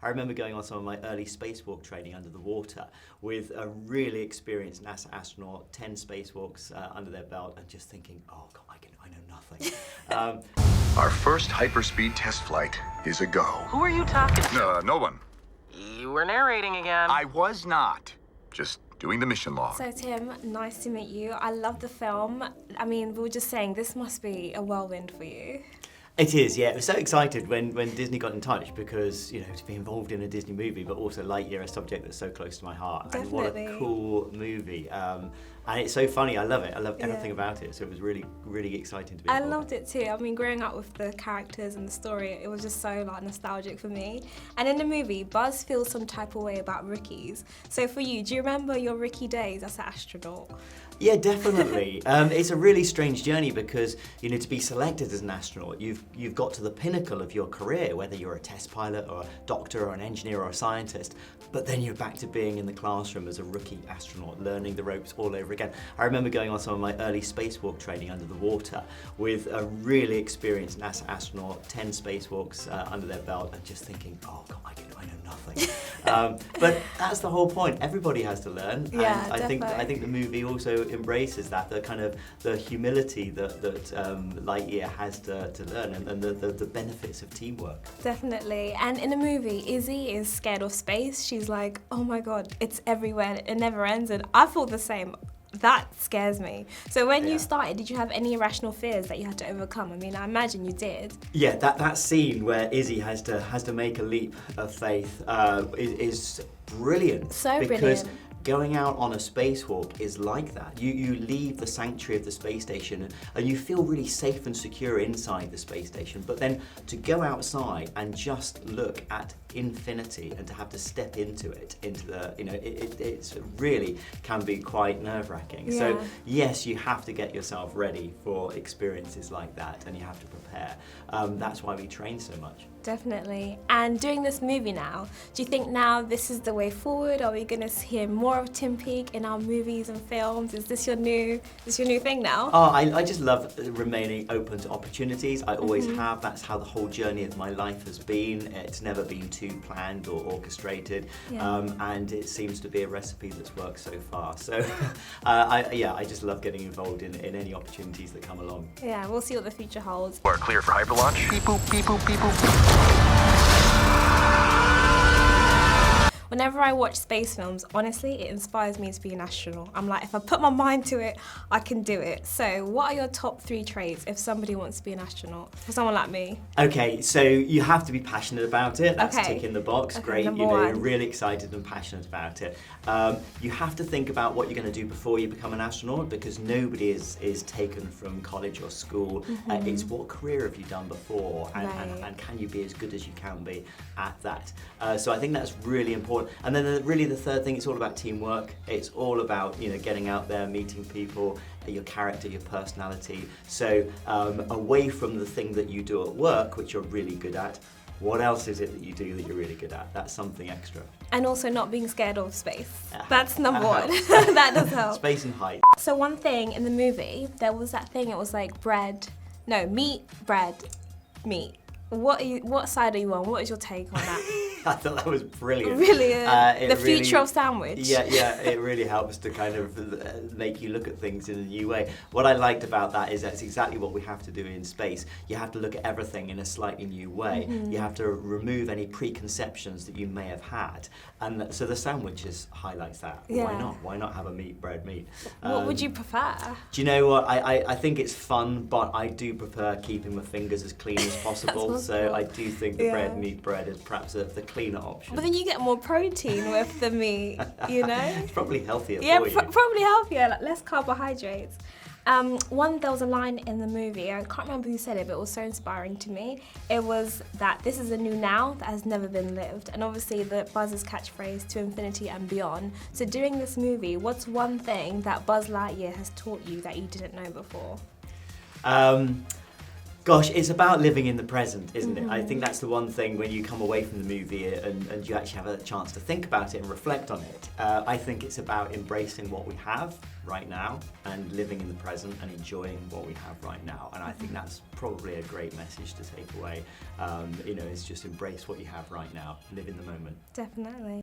I remember going on some of my early spacewalk training under the water with a really experienced NASA astronaut, 10 spacewalks under their belt, and just thinking, oh God, I know nothing. Our first hyperspeed test flight is a go. Who are you talking to? No one. You were narrating again. I was not. Just doing the mission log. So Tim, nice to meet you. I love the film. I mean, we were just saying, this must be a whirlwind for you. It is, yeah. I was so excited when Disney got in touch because, you know, to be involved in a Disney movie, but also Lightyear, a subject that's so close to my heart. Definitely. And what a cool movie. And it's so funny, I love it. I love everything about it. So it was really, really exciting to be I involved. loved it too. I mean, growing up with the characters and the story, it was just so like nostalgic for me. And in the movie, Buzz feels some type of way about rookies. So for you, do you remember your rookie days as an astronaut? Yeah, definitely. It's a really strange journey because, you know, to be selected as an astronaut, you've got to the pinnacle of your career, whether you're a test pilot or a doctor or an engineer or a scientist, but then you're back to being in the classroom as a rookie astronaut, learning the ropes all over again. I remember going on some of my early spacewalk training under the water with a really experienced NASA astronaut, 10 spacewalks under their belt, and just thinking, oh God, I know nothing. But that's the whole point. Everybody has to learn. Yeah, and I think the movie also embraces that, the kind of the humility that Lightyear has to learn, and the benefits of teamwork. Definitely. And in the movie, Izzy is scared of space. She's like, oh my God, it's everywhere. It never ends. And I thought the same. That scares me. So when you started, did you have any irrational fears that you had to overcome? I mean, I imagine you did. Yeah, that scene where Izzy has to make a leap of faith is brilliant. So because brilliant. Going out on a spacewalk is like that. You leave the sanctuary of the space station and you feel really safe and secure inside the space station, but then to go outside and just look at infinity and to have to step into the, you know, it's really can be quite nerve-wracking. Yeah. So yes, you have to get yourself ready for experiences like that, and you have to prepare. That's why we train so much. Definitely. And doing this movie now, do you think now this is the way forward? Are we going to hear more of Tim Peake in our movies and films? Is this your new thing now? Oh, I just love remaining open to opportunities. I always have. That's how the whole journey of my life has been. It's never been too planned or orchestrated, and it seems to be a recipe that's worked so far. So, I just love getting involved in any opportunities that come along. Yeah, we'll see what the future holds. We're clear for hyperlaunch. Beep boop, beep boop, beep boop. Whenever I watch space films, honestly, it inspires me to be an astronaut. I'm like, if I put my mind to it, I can do it. So what are your top 3 traits if somebody wants to be an astronaut, for someone like me? Okay, so you have to be passionate about it. That's ticking the box. Okay, Great, number you're one. really excited and passionate about it. You have to think about what you're going to do before you become an astronaut, because nobody is taken from college or school. It's what career have you done before, and can you be as good as you can be at that? So I think that's really important. And then really the third thing, it's all about teamwork. It's all about, you know, getting out there, meeting people, your character, your personality. So away from the thing that you do at work, which you're really good at, what else is it that you do that you're really good at? That's something extra. And also not being scared of space. That's number one. That does help. Space and height. So one thing in the movie, there was that thing, it was like meat, bread, meat. What side are you on? What is your take on that? I thought that was brilliant. Brilliant. The future of sandwich. Yeah, it really helps to kind of make you look at things in a new way. What I liked about that is that's exactly what we have to do in space. You have to look at everything in a slightly new way. You have to remove any preconceptions that you may have had. And so the sandwiches highlights that. Yeah. Why not? Why not have a meat? What would you prefer? Do you know what? I think it's fun, but I do prefer keeping my fingers as clean as possible. So I do think the meat bread is perhaps the cleaner option. But then you get more protein with the meat, you know? It's probably healthier Yeah, for you. probably healthier, like less carbohydrates. There was a line in the movie, I can't remember who said it, but it was so inspiring to me. It was that this is a new now that has never been lived. And obviously the Buzz's catchphrase, to infinity and beyond. So doing this movie, what's one thing that Buzz Lightyear has taught you that you didn't know before? Gosh, it's about living in the present, isn't it? I think that's the one thing when you come away from the movie and you actually have a chance to think about it and reflect on it. I think it's about embracing what we have right now and living in the present and enjoying what we have right now. And I think that's probably a great message to take away. Is just embrace what you have right now, live in the moment. Definitely.